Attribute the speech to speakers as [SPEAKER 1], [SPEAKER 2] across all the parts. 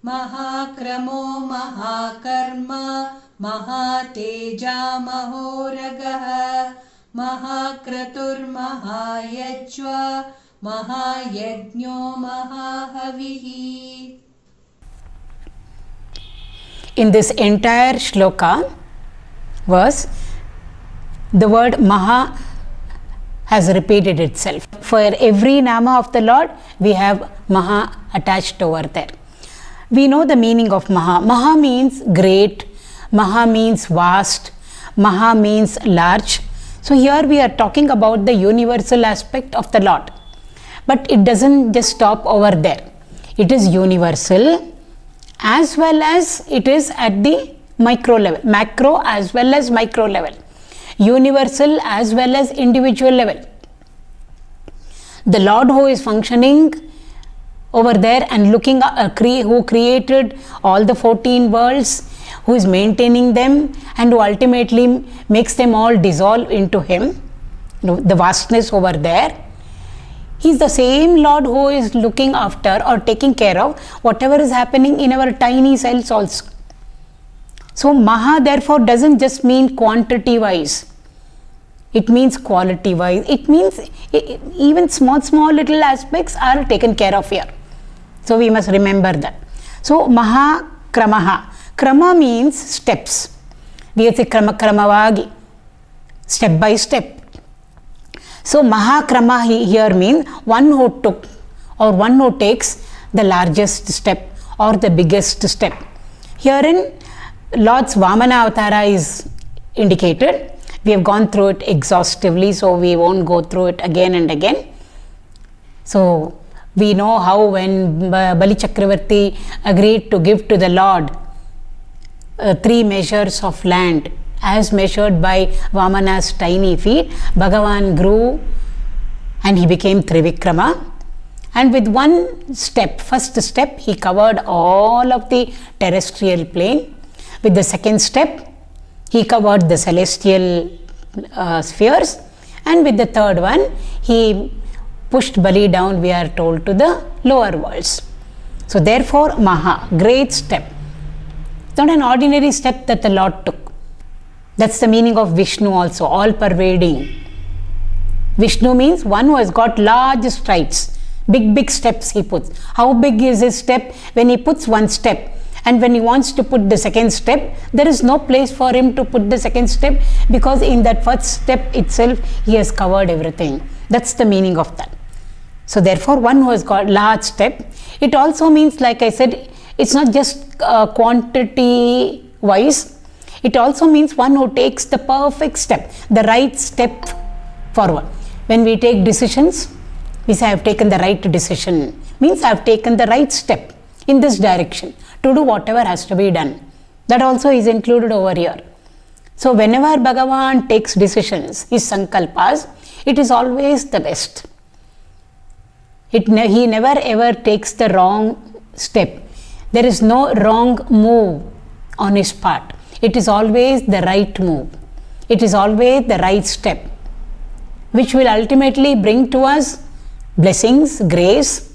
[SPEAKER 1] mahākramō mahākarmā mahātējā mahōragaḥ mahākraturmahāyajvā mahāyajñō mahāhaviḥ.
[SPEAKER 2] In this entire shloka verse, the word Maha has repeated itself. For every Nama of the Lord, we have Maha attached over there. We know the meaning of Maha. Maha means great, Maha means vast, Maha means large. So here we are talking about the universal aspect of the Lord. But it doesn't just stop over there. It is universal as well as it is at the micro level, macro as well as micro level, universal as well as individual level. The Lord who is functioning over there and looking who created all the 14 worlds, who is maintaining them and who ultimately makes them all dissolve into Him, the vastness over there. He is the same Lord who is looking after or taking care of whatever is happening in our tiny cells also. So Maha therefore doesn't just mean quantity wise, it means quality wise. It means even small little aspects are taken care of here. So we must remember that. So mahākramā. Krama means steps. We say kramavagi, step by step. So mahākramā here means one who took or one who takes the largest step or the biggest step. Herein Lord's Vamana Avatara is indicated. We have gone through it exhaustively, so we won't go through it again and again. So we know how when Bali Chakravarti agreed to give to the Lord 3 measures of land as measured by Vamana's tiny feet, Bhagavan grew and he became Trivikrama. And with one step, first step, he covered all of the terrestrial plane. With the second step, he covered the celestial spheres. And with the third one, he pushed Bali down, we are told, to the lower worlds. So therefore, Maha, great step. It's not an ordinary step that the Lord took. That's the meaning of Vishnu also, all-pervading. Vishnu means one who has got large strides, big steps he puts. How big is his step? When he puts one step, and when he wants to put the second step, there is no place for him to put the second step, because in that first step itself, he has covered everything. That's the meaning of that. So therefore, one who has got large step, it also means, like I said, it's not just quantity wise. It also means one who takes the perfect step, the right step forward. When we take decisions, we say I have taken the right decision. Means I have taken the right step in this direction to do whatever has to be done. That also is included over here. So whenever Bhagavan takes decisions, his sankalpas, it is always the best. He never ever takes the wrong step. There is no wrong move on his part. It is always the right move. It is always the right step, which will ultimately bring to us blessings, grace.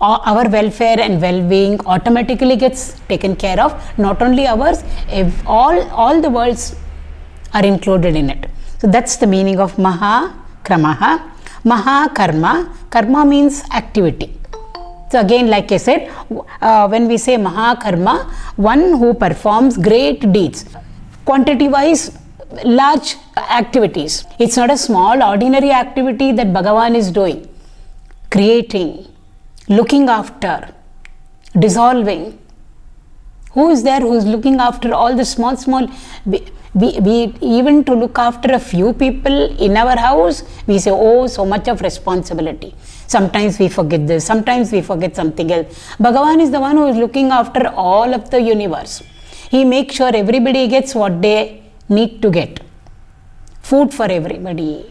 [SPEAKER 2] Our welfare and well-being automatically gets taken care of. Not only ours, all the worlds are included in it. So that's the meaning of mahākramā. Mahākarmā. Karma means activity. So again, like I said, when we say mahākarmā, one who performs great deeds, quantity-wise, large activities. It's not a small, ordinary activity that Bhagavan is doing. Creating, looking after, dissolving. Who is there who is looking after all the small, even to look after a few people in our house, we say, oh, so much of responsibility. Sometimes we forget this, sometimes we forget something else. Bhagavan is the one who is looking after all of the universe. He makes sure everybody gets what they need to get. Food for everybody,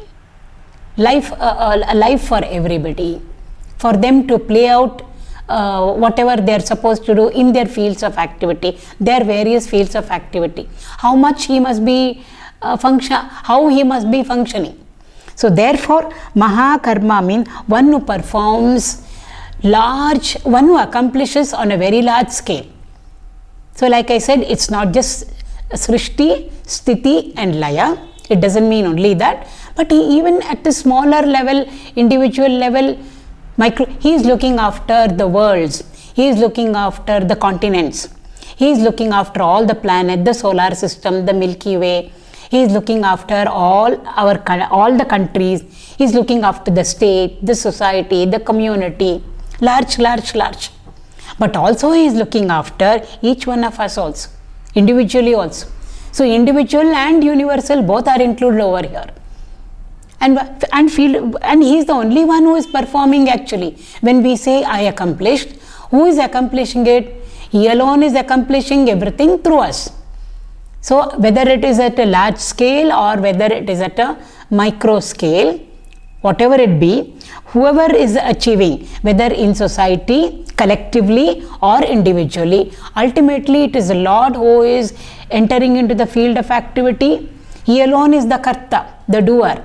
[SPEAKER 2] life for everybody, for them to play out whatever they are supposed to do in their fields of activity, their various fields of activity. How much he must be how he must be functioning. So therefore, mahākarmā means one who performs large, one who accomplishes on a very large scale. So like I said, it's not just Srishti, Sthiti and Laya. It doesn't mean only that, but even at the smaller level, individual level, he is looking after the worlds, he is looking after the continents, he is looking after all the planets, the solar system, the Milky Way, he is looking after all the countries, he is looking after the state, the society, the community, large. But also he is looking after each one of us also, individually also. So individual and universal both are included over here. And he is the only one who is performing actually. When we say I accomplished, who is accomplishing it? He alone is accomplishing everything through us. So whether it is at a large scale or whether it is at a micro scale, whatever it be, whoever is achieving, whether in society, collectively or individually, ultimately it is the Lord who is entering into the field of activity. He alone is the Karta, the doer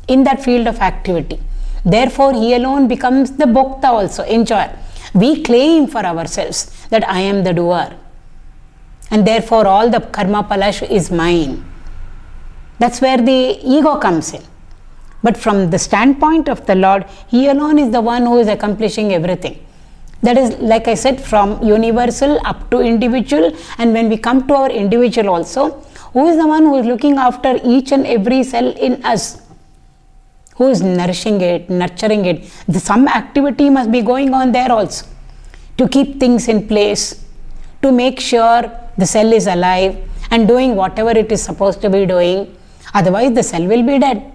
[SPEAKER 2] in that field of activity. Therefore, he alone becomes the Bhokta also, enjoyer. We claim for ourselves that I am the doer, and therefore all the karma palash is mine. That's where the ego comes in. But from the standpoint of the Lord, he alone is the one who is accomplishing everything. That is, like I said, from universal up to individual. And when we come to our individual also, who is the one who is looking after each and every cell in us? Who is nourishing it, nurturing it? Some activity must be going on there also to keep things in place, to make sure the cell is alive and doing whatever it is supposed to be doing. Otherwise, the cell will be dead.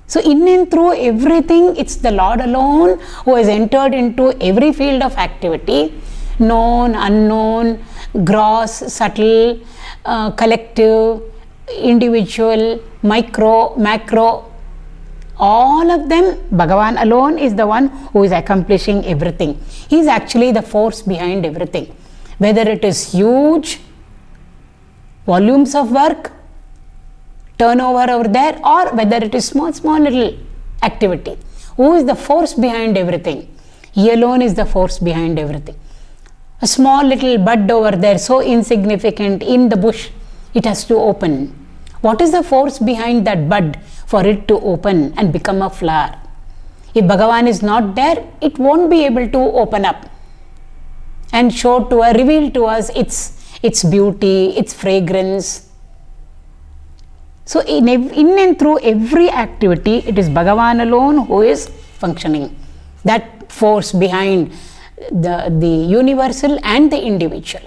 [SPEAKER 2] So in and through everything, it's the Lord alone who has entered into every field of activity, known, unknown, gross, subtle, collective, individual, micro, macro. All of them, Bhagavan alone is the one who is accomplishing everything. He is actually the force behind everything. Whether it is huge volumes of work, turnover over there, or whether it is small little activity. Who is the force behind everything? He alone is the force behind everything. A small little bud over there, so insignificant in the bush, it has to open. What is the force behind that bud for it to open and become a flower? If Bhagavan is not there, it won't be able to open up and reveal to us its beauty, its fragrance. So in and through every activity, it is Bhagavan alone who is functioning. That force behind the universal and the individual.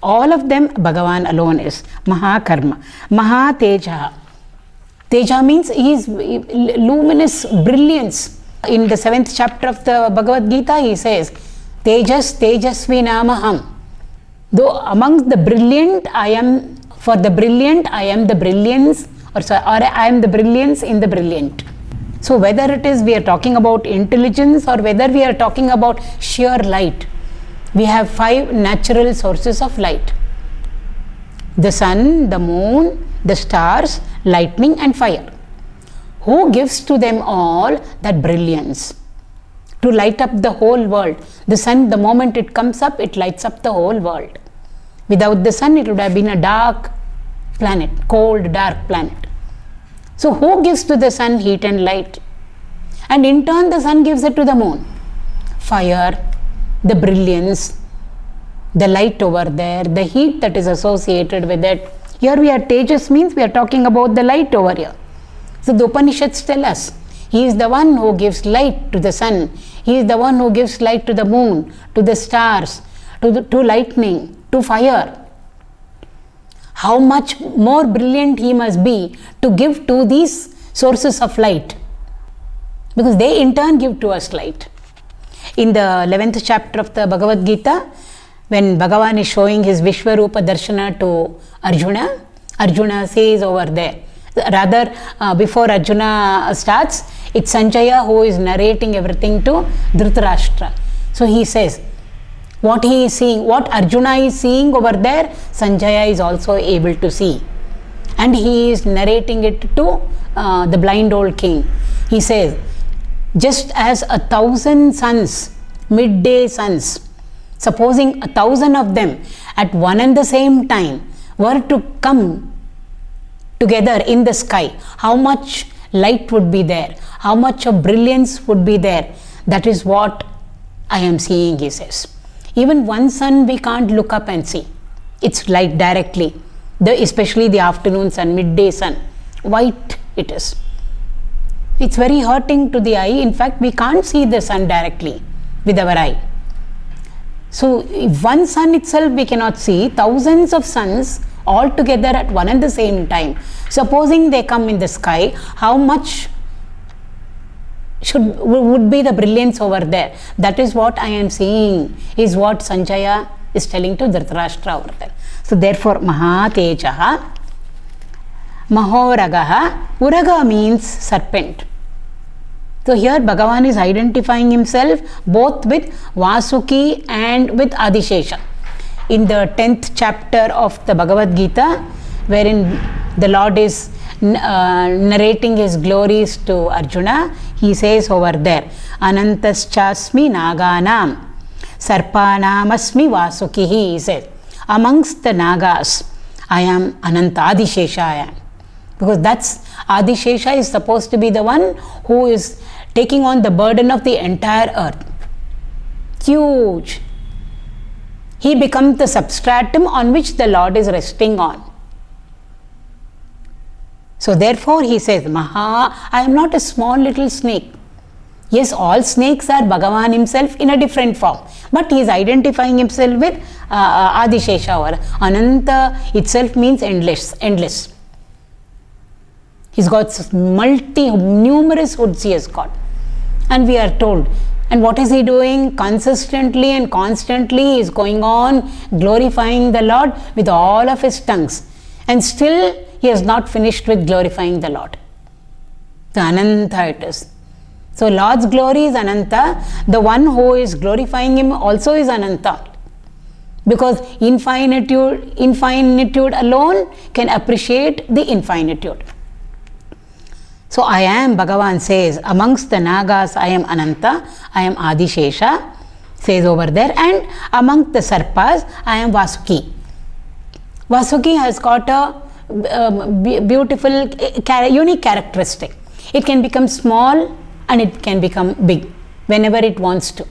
[SPEAKER 2] All of them, Bhagavan alone is mahākarmā. Mahātējā. Teja means he is luminous brilliance. In the 7th chapter of the Bhagavad Gita, he says, Tejasvi namaham. Though amongst the brilliant, I am the brilliance, or I am the brilliance in the brilliant. So whether it is we are talking about intelligence or whether we are talking about sheer light, we have 5 natural sources of light: the sun, the moon, the stars, lightning and fire. Who gives to them all that brilliance to light up the whole world? The sun, the moment it comes up, it lights up the whole world. Without the sun, it would have been a dark planet, cold, dark planet. So who gives to the sun heat and light? And in turn, the sun gives it to the moon. Fire, the brilliance, the light over there, the heat that is associated with it. Here we are, Tejas means we are talking about the light over here. So the Upanishads tell us, he is the one who gives light to the sun. He is the one who gives light to the moon, to the stars, to lightning, to fire. How much more brilliant he must be to give to these sources of light, because they in turn give to us light. In the 11th chapter of the Bhagavad Gita, when Bhagavan is showing his Vishwarupa Darshana to Arjuna, Arjuna says over there, rather before Arjuna starts, it's Sanjaya who is narrating everything to Dhritarashtra. So he says, what he is seeing, what Arjuna is seeing over there, Sanjaya is also able to see. And he is narrating it to the blind old king. He says, just as 1,000 suns midday suns, supposing 1,000 of them at one and the same time were to come together in the sky, how much light would be there, how much of brilliance would be there. That is what I am seeing, he says. Even one sun we can't look up and see. It's light directly, especially the afternoon sun, midday sun. White it is. It's very hurting to the eye. In fact, we can't see the sun directly with our eye. So if one sun itself we cannot see, thousands of suns all together at one and the same time. Supposing they come in the sky, how much would be the brilliance over there? That is what I am seeing, is what Sanjaya is telling to Dhritarashtra over there. So therefore, mahātējā, mahōragaḥ, uraga means serpent. So here Bhagavan is identifying himself both with Vasuki and with Adishesha. In the 10th chapter of the Bhagavad Gita, wherein the Lord is narrating his glories to Arjuna, he says over there, Anantaschasmi naganam, sarpanam asmi vasukihi, he says. Amongst the Nagas, I am Ananta, Adishesha I am. Because that's, Adishesha is supposed to be the one who is taking on the burden of the entire earth. Huge. He becomes the substratum on which the Lord is resting on. So therefore he says, I am not a small little snake. Yes, all snakes are Bhagavan himself in a different form. But he is identifying himself with Adishesha or Ananta itself means endless. He's got numerous hoods he has got. And we are told, and what is he doing? Consistently and constantly he is going on glorifying the Lord with all of his tongues. And still he has not finished with glorifying the Lord. The Ananta it is. So Lord's glory is Ananta. The one who is glorifying him also is Ananta. Because infinitude alone can appreciate the infinitude. So I am, Bhagavan says, amongst the Nagas I am Ananta, I am Adishesha, says over there, and among the Sarpas I am Vasuki. Vasuki has got a beautiful, unique characteristic. It can become small and it can become big whenever it wants to.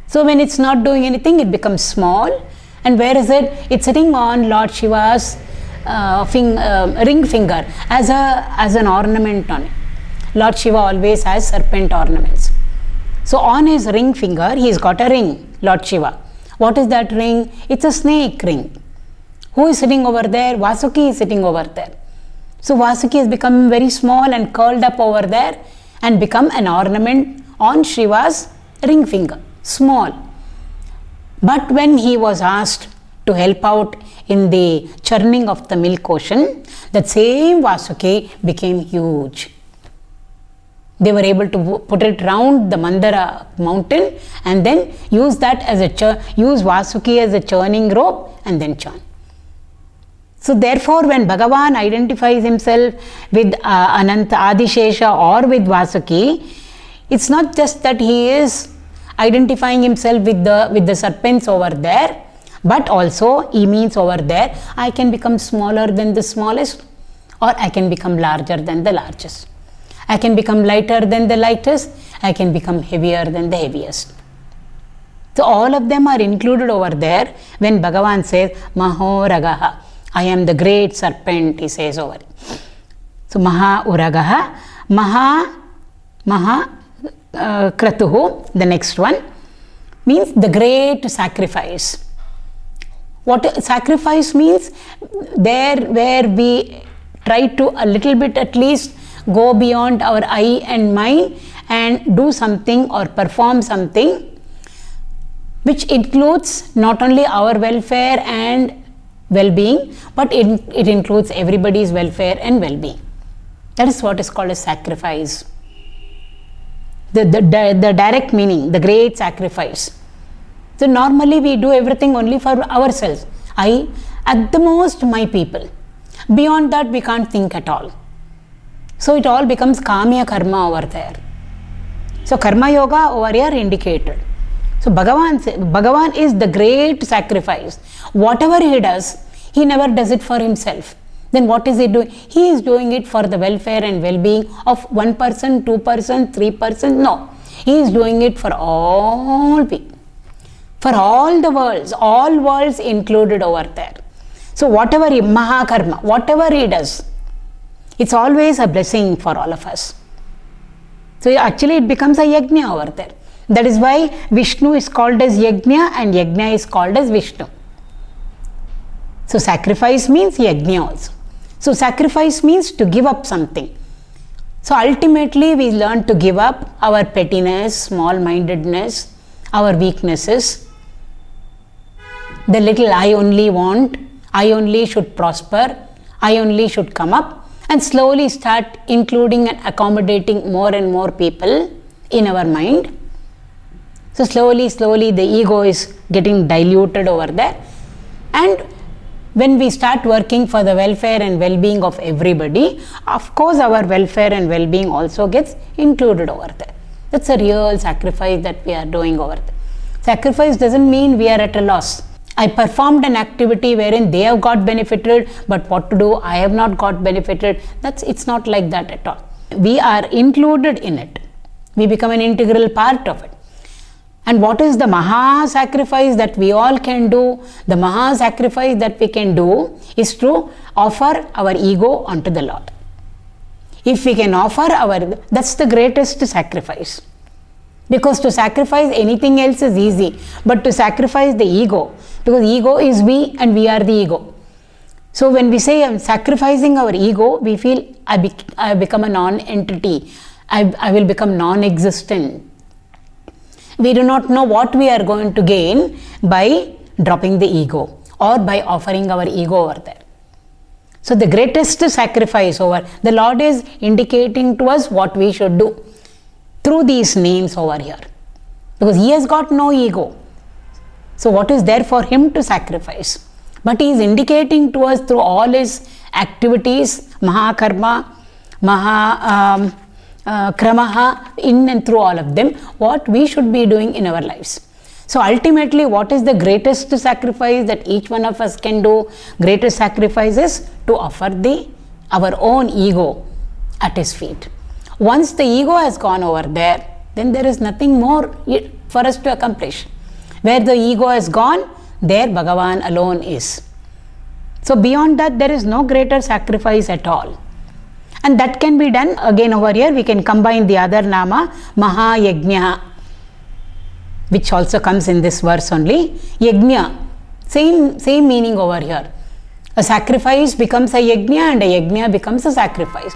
[SPEAKER 2] So when it's not doing anything, it becomes small. And where is it? It's sitting on Lord Shiva's ring finger as an ornament on it. Lord Shiva always has serpent ornaments. So on his ring finger, he's got a ring, Lord Shiva. What is that ring? It's a snake ring. Who is sitting over there? Vasuki is sitting over there. So Vasuki has become very small and curled up over there and become an ornament on Shiva's ring finger, small. But when he was asked to help out in the churning of the milk ocean, that same Vasuki became huge. They were able to put it round the Mandara mountain and then use that as use Vasuki as a churning rope and then churn. So therefore, when Bhagavan identifies himself with Ananta Adishesha or with Vasuki, it's not just that he is identifying himself with the serpents over there, but also he means over there, I can become smaller than the smallest, or I can become larger than the largest. I can become lighter than the lightest, I can become heavier than the heaviest. So all of them are included over there when Bhagavan says, mahōragaḥ, I am the great serpent, he says over. So mahāuragaḥ, mahākratuh, the next one, means the great sacrifice. What sacrifice means? There where we try to a little bit at least go beyond our I and mine and do something or perform something which includes not only our welfare and well-being, but it includes everybody's welfare and well-being. That is what is called a sacrifice. The direct meaning, the great sacrifice. So normally we do everything only for ourselves. I, at the most, my people. Beyond that we can't think at all. So it all becomes kamya karma over there. So karma yoga over here indicated. So Bhagavan is the great sacrifice. Whatever he does, he never does it for himself. Then what is he doing? He is doing it for the welfare and well-being of one person, two person, three person. No, he is doing it for all people, for all the worlds, all worlds included over there. So whatever he, mahākarmā, whatever he does, it's always a blessing for all of us. So actually it becomes a yajna over there. That is why Vishnu is called as yajna and yajna is called as Vishnu. So sacrifice means yajna also. So sacrifice means to give up something. So ultimately we learn to give up our pettiness, small-mindedness, our weaknesses, the little I only want, I only should prosper, I only should come up, and slowly start including and accommodating more and more people in our mind. So slowly the ego is getting diluted over there, and when we start working for the welfare and well-being of everybody, of course our welfare and well-being also gets included over there. That's a real sacrifice that we are doing over there. Sacrifice doesn't mean we are at a loss. I performed an activity wherein they have got benefited, but what to do, I have not got benefited. It's not like that at all. We are included in it. We become an integral part of it. And what is the maha sacrifice that we all can do? The maha sacrifice that we can do is to offer our ego unto the Lord. If we can offer that's the greatest sacrifice. Because to sacrifice anything else is easy, but to sacrifice the ego, because ego is we and we are the ego. So when we say I'm sacrificing our ego, we feel I become a non-entity, I will become non-existent. We do not know what we are going to gain by dropping the ego or by offering our ego over there. So the greatest sacrifice over, the Lord is indicating to us what we should do through these names over here, because he has got no ego. So what is there for him to sacrifice? But he is indicating to us through all his activities, mahākarmā, mahākramā, in and through all of them, what we should be doing in our lives. So ultimately, what is the greatest sacrifice that each one of us can do? Greatest sacrifice is to offer our own ego at his feet. Once the ego has gone over there, then there is nothing more for us to accomplish. Where the ego has gone, there Bhagavan alone is. So beyond that, there is no greater sacrifice at all. And that can be done again over here. We can combine the other nama, mahāyajñā, which also comes in this verse only. Yajna, same meaning over here. A sacrifice becomes a yajna and a yajna becomes a sacrifice.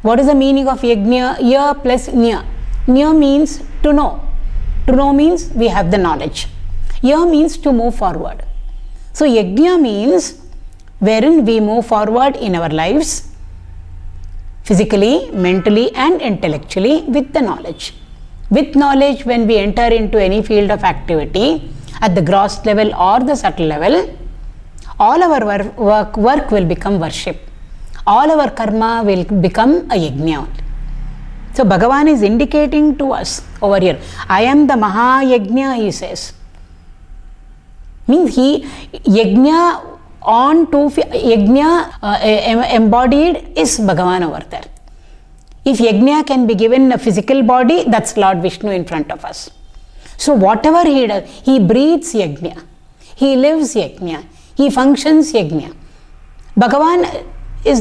[SPEAKER 2] What is the meaning of yajna? Ya plus nya. Nya means to know. To know means we have the knowledge. Ya means to move forward. So yajna means wherein we move forward in our lives, physically, mentally and intellectually with the knowledge. With knowledge, when we enter into any field of activity at the gross level or the subtle level, all our work will become worship. All our karma will become a yajna. So Bhagavan is indicating to us over here, I am the mahāyajñā, he says. Means yajna embodied is Bhagavan over there. If yajna can be given a physical body, that's Lord Vishnu in front of us. So whatever he does, he breathes yajna, he lives yajna, he functions yajna. Bhagavan is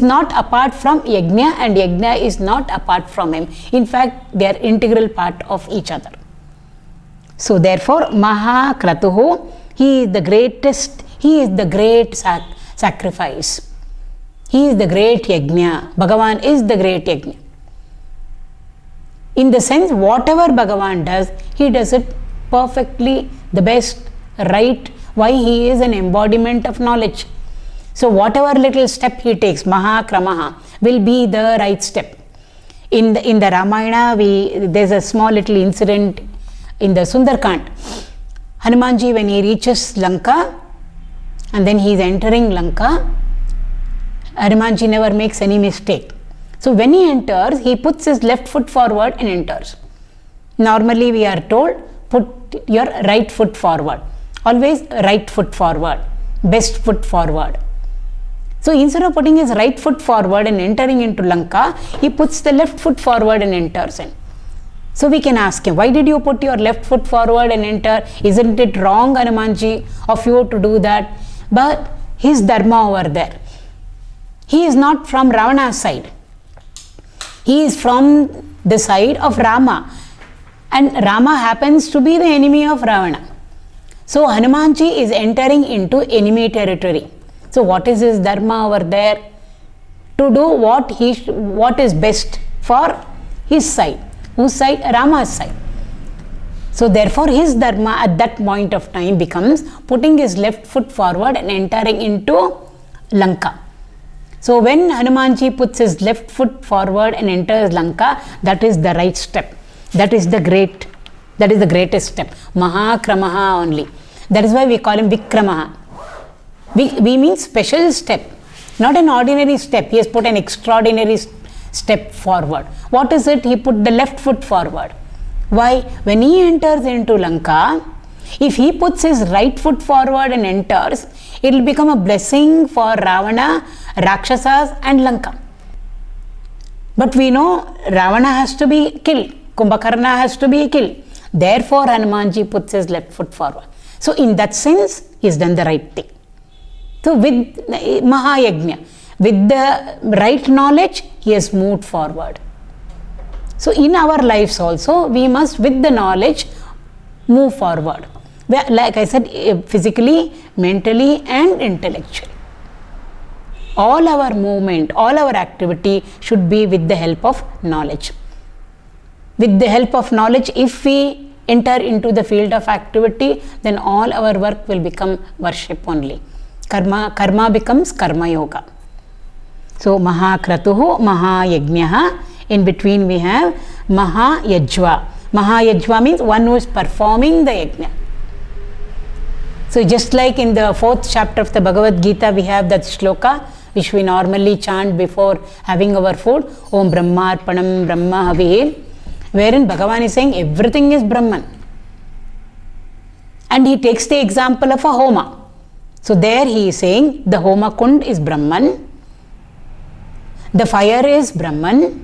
[SPEAKER 2] not apart from yajna and yajna is not apart from him. In fact, they are integral part of each other. So therefore, mahākratuhu, he is the greatest, he is the great sacrifice. He is the great yajna. Bhagavan is the great yajna. In the sense, whatever Bhagavan does, he does it perfectly, the best, right. Why? He is an embodiment of knowledge. So whatever little step he takes, mahākramā, will be the right step. In the Ramayana, there's a small little incident in the Sundarkand. Hanumanji, when he reaches Lanka and then he is entering Lanka, Hanumanji never makes any mistake. So when he enters, he puts his left foot forward and enters. Normally we are told, put your right foot forward. Always right foot forward, best foot forward. So instead of putting his right foot forward and entering into Lanka, he puts the left foot forward and enters in. So we can ask him, why did you put your left foot forward and enter? Isn't it wrong, Hanumanji, of you to do that? But his dharma over there. He is not from Ravana's side. He is from the side of Rama. And Rama happens to be the enemy of Ravana. So Hanumanji is entering into enemy territory. So what is his dharma over there? To do what is best for his side. Whose side? Rama's side. So therefore his dharma at that point of time becomes putting his left foot forward and entering into Lanka. So when Hanumanji puts his left foot forward and enters Lanka, that is the right step. That is the greatest step. Mahākramā only. That is why we call him Vikramaha. We mean special step, not an ordinary step. He has put an extraordinary step forward. What is it? He put the left foot forward. Why? When he enters into Lanka, if he puts his right foot forward and enters, it will become a blessing for Ravana, Rakshasas and Lanka. But we know Ravana has to be killed. Kumbhakarna has to be killed. Therefore Hanumanji puts his left foot forward. So in that sense, he has done the right thing. So with mahāyajñā, with the right knowledge, he has moved forward. So in our lives also, we must with the knowledge move forward. Like I said, physically, mentally and intellectually. All our movement, all our activity should be with the help of knowledge. With the help of knowledge, if we enter into the field of activity, then all our work will become worship only. Karma becomes karma yoga. So mahākraturmahāyajvā. In between we have mahāyajñā. Mahāyajñā means one who is performing the yajna. So just like in the 4th chapter of the Bhagavad Gita, we have that Sloka which we normally chant before having our food. Om Brahmarpanam Brahmahaviḥ. Wherein Bhagavan is saying everything is Brahman. And he takes the example of a homa. So there he is saying the homa kund is Brahman. The fire is Brahman.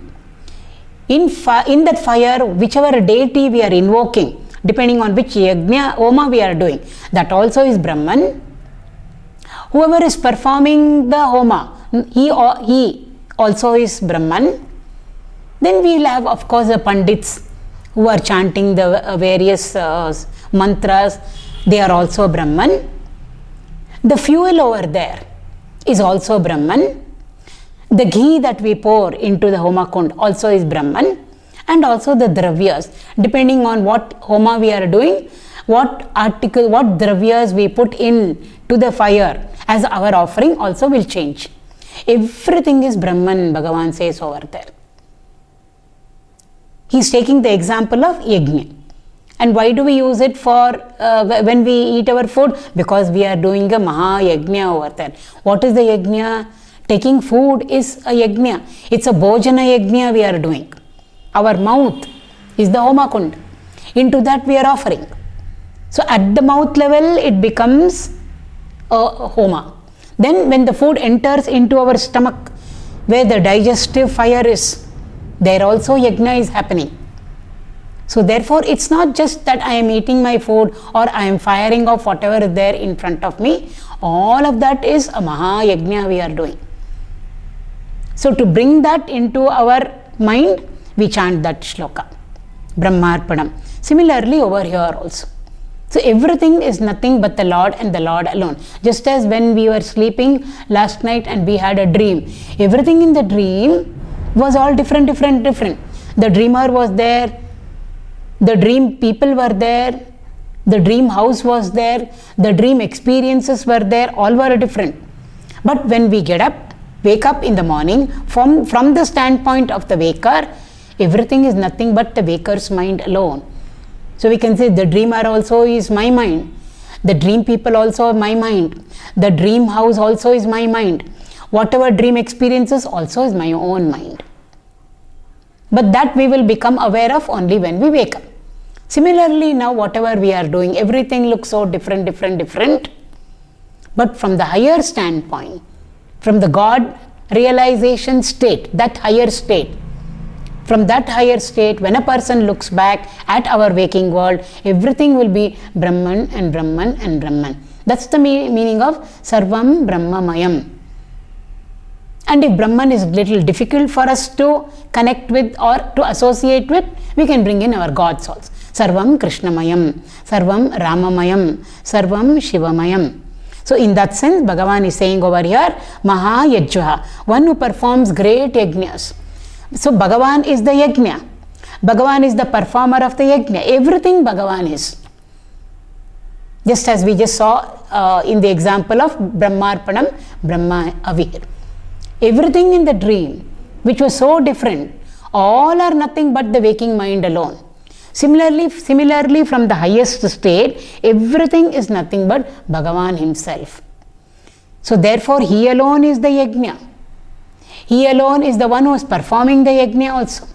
[SPEAKER 2] In that fire, whichever deity we are invoking, depending on which yajna, homa we are doing, that also is Brahman. Whoever is performing the homa, he also is Brahman. Then we will have, of course, the Pandits who are chanting the various mantras. They are also Brahman. The fuel over there is also Brahman. The ghee that we pour into the homa kund also is Brahman. And also the dravyas, depending on what homa we are doing, what dravyas we put in to the fire as our offering also will change. Everything is Brahman, Bhagavan says over there. He is taking the example of yajna. And why do we use it for when we eat our food? Because we are doing a mahāyajñā over there. What is the yajna? Taking food is a yajna. It's a bhojana yajna we are doing. Our mouth is the homa kund. Into that we are offering. So at the mouth level it becomes a homa. Then when the food enters into our stomach, where the digestive fire is, there also yajna is happening. So therefore it's not just that I am eating my food or I am firing off whatever is there in front of me. All of that is a mahāyajñā we are doing. So to bring that into our mind, we chant that shloka, Brahmarpanam. Similarly over here also. So everything is nothing but the Lord and the Lord alone. Just as when we were sleeping last night and we had a dream, everything in the dream was all different. The dreamer was there, the dream people were there, the dream house was there, the dream experiences were there, all were different. But when we wake up in the morning, from the standpoint of the waker, everything is nothing but the waker's mind alone. So we can say the dreamer also is my mind, the dream people also are my mind, the dream house also is my mind, whatever dream experiences also is my own mind. But that we will become aware of only when we wake up. Similarly, now whatever we are doing, everything looks so different. But from the higher standpoint, from the God realization state, that higher state, from that higher state, when a person looks back at our waking world, everything will be Brahman and Brahman and Brahman. That's the meaning of Sarvam Brahmamayam. And if Brahman is little difficult for us to connect with or to associate with, we can bring in our gods also. Sarvam Krishnamayam, Sarvam Ramamayam, Sarvam Shivamayam. So in that sense, Bhagavan is saying over here, mahāyajñā, one who performs great yajñas. So Bhagavan is the yajña. Bhagavan is the performer of the yajña. Everything Bhagavan is. Just as we just saw in the example of Brahmarpanam, Brahmahaviḥ. Everything in the dream, which was so different, all are nothing but the waking mind alone. Similarly, from the highest state, everything is nothing but Bhagavan himself. So therefore, he alone is the yajña. He alone is the one who is performing the yajña also.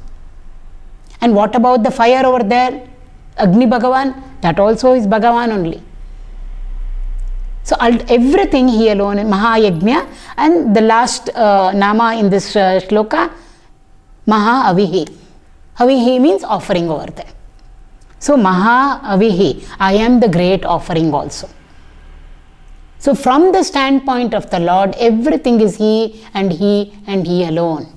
[SPEAKER 2] And what about the fire over there? Agni Bhagavan, that also is Bhagavan only. So everything he alone, mahāyajñā, and the last nama in this shloka, mahāhaviḥ. Haviḥ means offering over there. So mahāhaviḥ, I am the great offering also. So from the standpoint of the Lord, everything is he and he and he alone.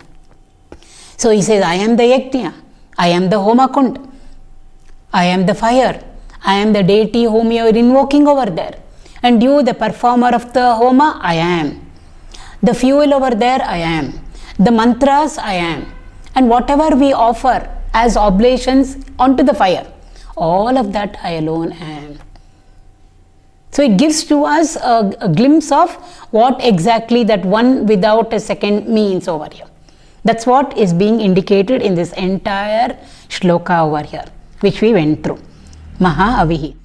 [SPEAKER 2] So he says, I am the yajña, I am the homakund, I am the fire, I am the deity whom you are invoking over there. And you, the performer of the homa, I am. The fuel over there, I am. The mantras, I am. And whatever we offer as oblations onto the fire, all of that I alone am. So it gives to us a glimpse of what exactly that one without a second means over here. That's what is being indicated in this entire shloka over here, which we went through. Mahāhaviḥ.